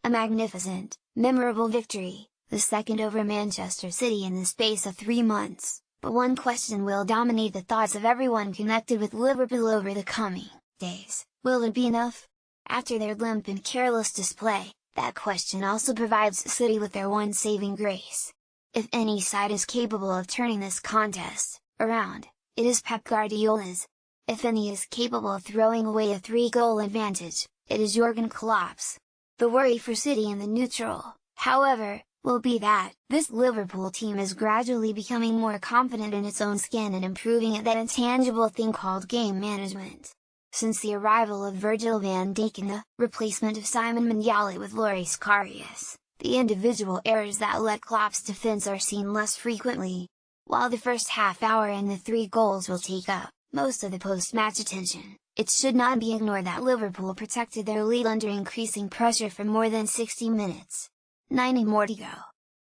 A magnificent, memorable victory, the second over Manchester City in the space of 3 months, but one question will dominate the thoughts of everyone connected with Liverpool over the coming days: will it be enough? After their limp and careless display, that question also provides City with their one saving grace. If any side is capable of turning this contest around, it is Pep Guardiola's. If any is capable of throwing away a 3-goal advantage, it is Jurgen Klopp's. The worry for City in the neutral, however, will be that this Liverpool team is gradually becoming more confident in its own skin and improving at that intangible thing called game management. Since the arrival of Virgil van Dijk and the replacement of Simon Mignolet with Loris Karius, the individual errors that led Klopp's defense are seen less frequently. While the first half hour and the 3 goals will take up most of the post-match attention, it should not be ignored that Liverpool protected their lead under increasing pressure for more than 60 minutes. 90 more to go.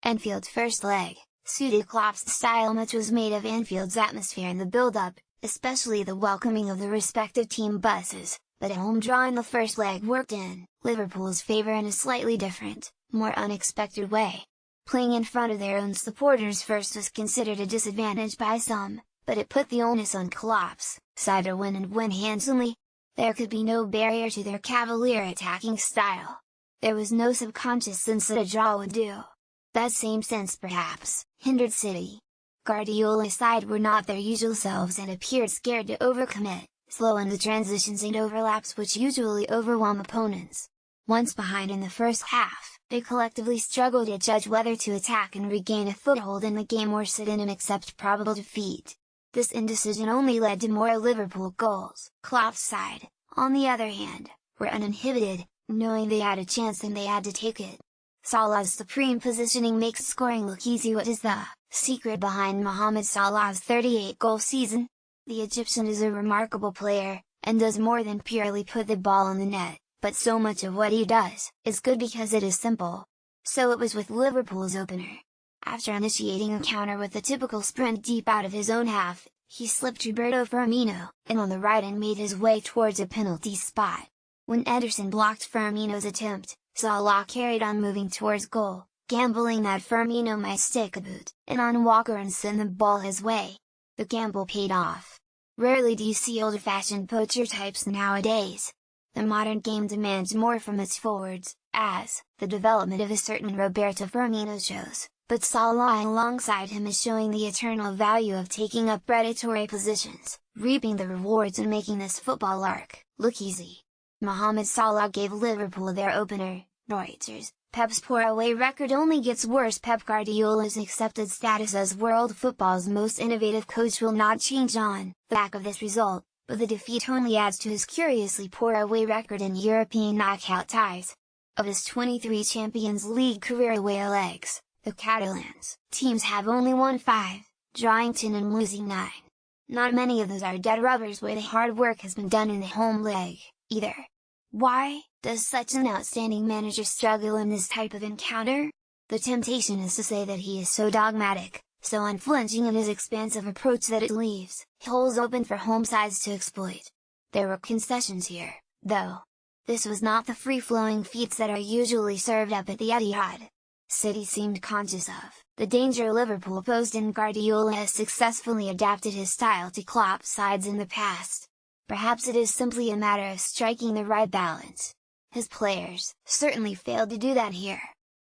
Anfield's first leg suited Klopp's style. Much was made of Anfield's atmosphere in the build-up, especially the welcoming of the respective team buses, but a home draw in the first leg worked in Liverpool's favour in a slightly different, more unexpected way. Playing in front of their own supporters first was considered a disadvantage by some, but it put the onus on Klopp's side to win and win handsomely. There could be no barrier to their cavalier attacking style. There was no subconscious sense that a draw would do. That same sense perhaps hindered City. Guardiola's side were not their usual selves and appeared scared to overcommit, slow in the transitions and overlaps which usually overwhelm opponents. Once behind in the first half, they collectively struggled to judge whether to attack and regain a foothold in the game or sit in and accept probable defeat. This indecision only led to more Liverpool goals. Klopp's side, on the other hand, were uninhibited, knowing they had a chance and they had to take it. Salah's supreme positioning makes scoring look easy. What is the secret behind Mohamed Salah's 38-goal season? The Egyptian is a remarkable player, and does more than purely put the ball in the net, but so much of what he does is good because it is simple. So it was with Liverpool's opener. After initiating a counter with a typical sprint deep out of his own half, he slipped Roberto Firmino in on the right and made his way towards a penalty spot. When Ederson blocked Firmino's attempt, Salah carried on moving towards goal, gambling that Firmino might stick a boot in on Walker and send the ball his way. The gamble paid off. Rarely do you see old-fashioned poacher types nowadays. The modern game demands more from its forwards, as the development of a certain Roberto Firmino shows, but Salah alongside him is showing the eternal value of taking up predatory positions, reaping the rewards and making this football arc look easy. Mohamed Salah gave Liverpool their opener. Reuters: Pep's poor away record only gets worse. Pep Guardiola's accepted status as world football's most innovative coach will not change on the back of this result, but the defeat only adds to his curiously poor away record in European knockout ties. Of his 23 Champions League career away legs, the Catalans' teams have only won 5, drawing 10 and losing 9. Not many of those are dead rubbers where the hard work has been done in the home leg, either. Why does such an outstanding manager struggle in this type of encounter? The temptation is to say that he is so dogmatic, so unflinching in his expansive approach that it leaves holes open for home sides to exploit. There were concessions here, though. This was not the free-flowing feats that are usually served up at the Etihad. City seemed conscious of the danger Liverpool posed, and Guardiola has successfully adapted his style to Klopp's sides in the past. Perhaps it is simply a matter of striking the right balance. His players certainly failed to do that here.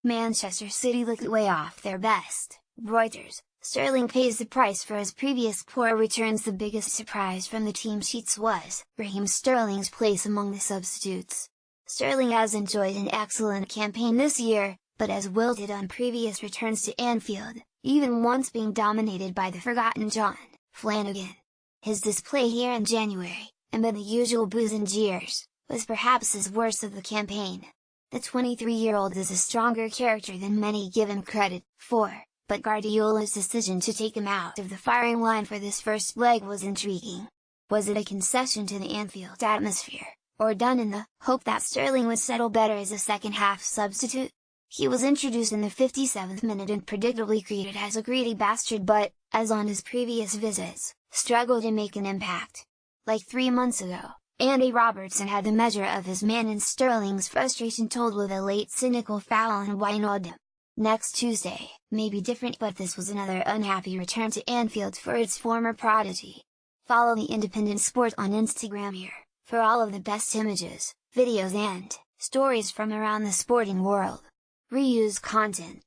Manchester City looked way off their best. Reuters: Sterling pays the price for his previous poor returns. The biggest surprise from the team sheets was Raheem Sterling's place among the substitutes. Sterling has enjoyed an excellent campaign this year, but has wilted on previous returns to Anfield, even once being dominated by the forgotten John Flanagan. His display here in January, amid the usual boos and jeers, was perhaps his worst of the campaign. The 23-year-old is a stronger character than many give him credit for, but Guardiola's decision to take him out of the firing line for this first leg was intriguing. Was it a concession to the Anfield atmosphere, or done in the hope that Sterling would settle better as a second-half substitute? He was introduced in the 57th minute and predictably greeted as a greedy bastard, but, as on his previous visits, struggled to make an impact. Like 3 months ago, Andy Robertson had the measure of his man and Sterling's frustration told with a late cynical foul on Wijnaldum. Next Tuesday may be different, but this was another unhappy return to Anfield for its former prodigy. Follow the Independent Sport on Instagram here, for all of the best images, videos and stories from around the sporting world. Reuse content.